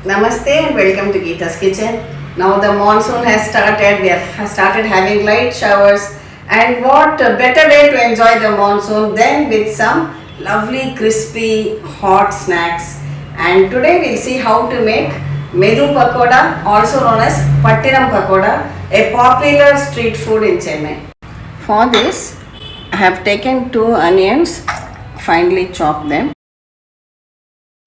Namaste and welcome to Gita's kitchen. Now the monsoon has started, we have started having light showers, and what a better way to enjoy the monsoon than with some lovely crispy hot snacks. And today we'll see how to make Medu Pakoda, also known as Pattinam Pakoda, a popular street food in Chennai. For this I have taken 2 onions, finely chopped them.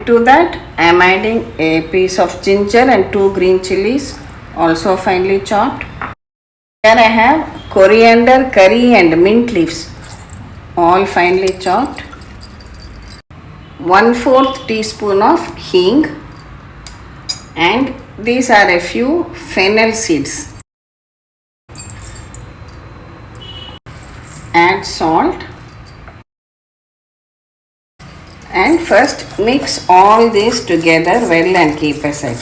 To that I am adding a piece of ginger and 2 green chillies, also finely chopped. Here I have coriander, curry and mint leaves, all finely chopped. 1/4 teaspoon of hing, and these are a few fennel seeds. Add salt and first mix all these together well and keep aside.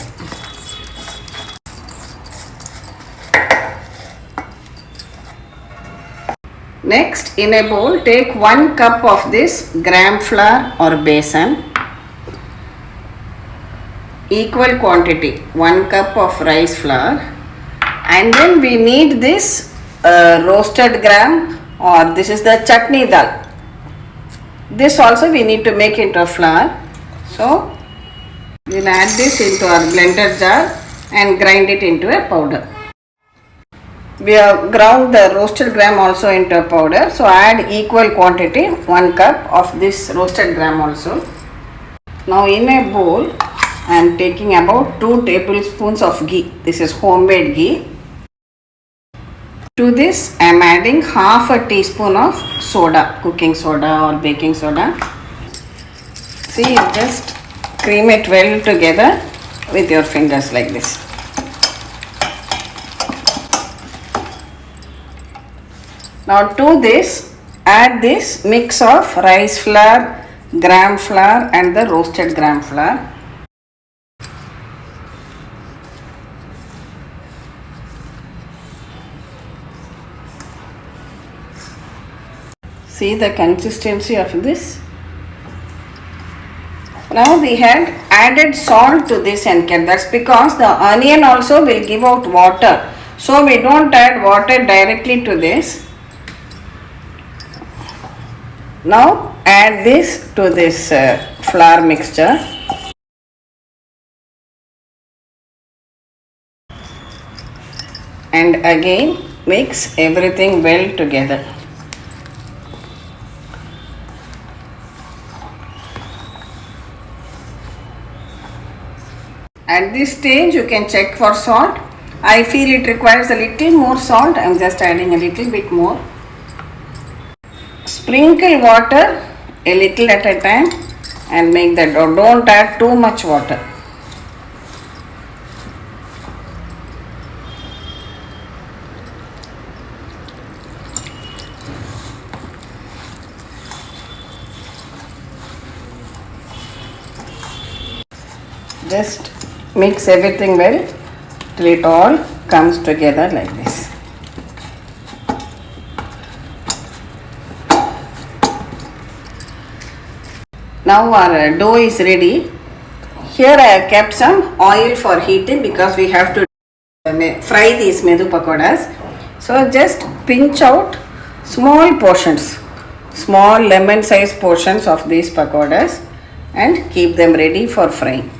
Next, in a bowl take 1 cup of this gram flour or besan, equal quantity 1 cup of rice flour, and then we need this roasted gram, or this is the chutney dal. This also we need to make into a flour. So we'll add this into our blender jar and grind it into a powder. We have ground the roasted gram also into a powder, so add equal quantity 1 cup of this roasted gram also. Now in a bowl I am taking about 2 tablespoons of ghee. This is homemade ghee. To this I am adding half a teaspoon of soda, cooking soda or baking soda. See, you just cream it well together with your fingers like this. Now to this add this mix of rice flour, gram flour and the roasted gram flour. See the consistency of this. Now we had added salt to this and kept. That's because the onion also will give out water. So we don't add water directly to this. Now add this to this flour mixture. And again mix everything well together. At this stage you can check for salt. I feel it requires a little more salt. I am just adding a little bit more. Sprinkle water a little at a time and make the dough. Don't add too much water. Just mix everything well till it all comes together like this. Now our dough is ready. Here I have kept some oil for heating because we have to fry these Medu Pakodas. So just pinch out small portions, small lemon size portions of these pakodas and keep them ready for frying.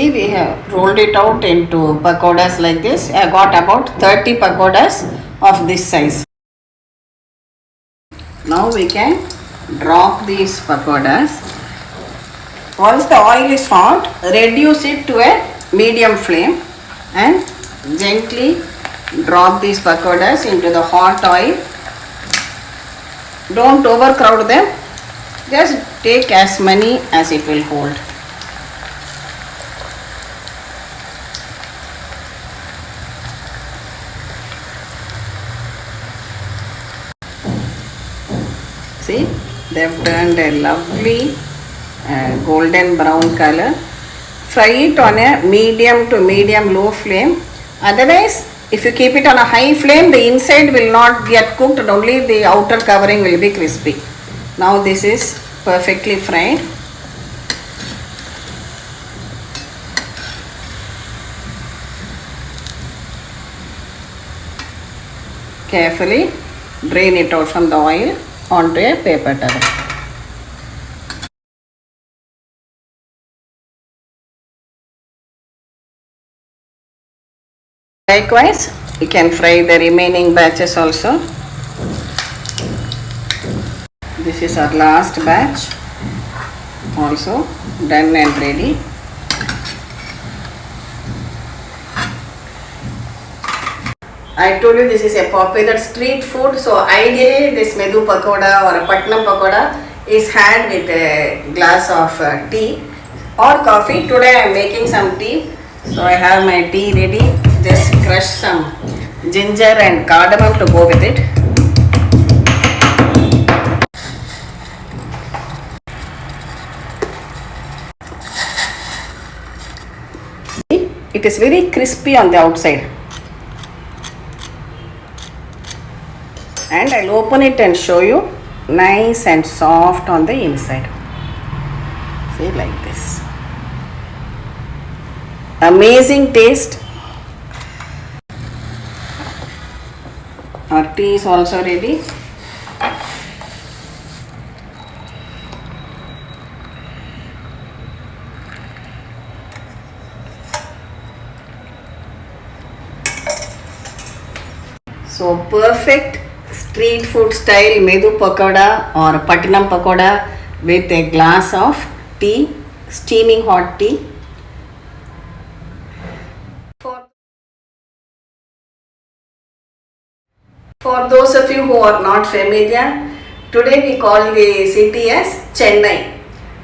We have rolled it out into pakodas like this. I got about 30 pakodas of this size. Now we can drop these pakodas. Once the oil is hot, reduce it to a medium flame and gently drop these pakodas into the hot oil. Don't overcrowd them. Just take as many as it will hold. See, they have turned a lovely golden brown color. Fry it on a medium to medium low flame. Otherwise, If you keep it on a high flame, the inside will not get cooked and only the outer covering will be crispy. Now this is perfectly fried. Carefully drain it out from the oil onto a paper towel. Likewise, you can fry the remaining batches also. This is our last batch, also done and ready. I told you this is a popular street food, so ideally this Medu Pakoda or a Pattanam Pakoda is had with a glass of tea or coffee. Today I am making some tea, so I have my tea ready. Just crush some ginger and cardamom to go with it. See, it is very crispy on the outside. And I'll open it and show you, nice and soft on the inside. See, like this. Amazing taste. Our tea is also ready. So perfect street food style Medu Pakoda or Pattanam Pakoda with a glass of tea, steaming hot tea. For those of you who are not familiar, today we call the city as Chennai.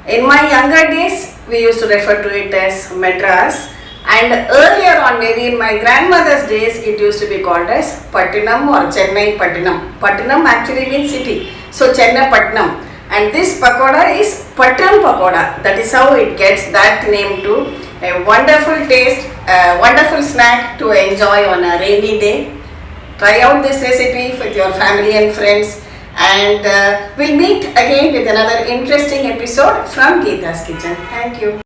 In my younger days, we used to refer to it as Madras, and earlier on, maybe in my grandmother's days, it used to be called as Pattanam or Chennai Pattanam. Pattanam actually means city, so Chennai Pattanam. And this pakoda is Pattanam Pakoda. That is how it gets that name too. A wonderful taste, a wonderful snack to enjoy on a rainy day. Try out this recipe with your family and friends, and we'll meet again with another interesting episode from Gita's Kitchen. Thank you.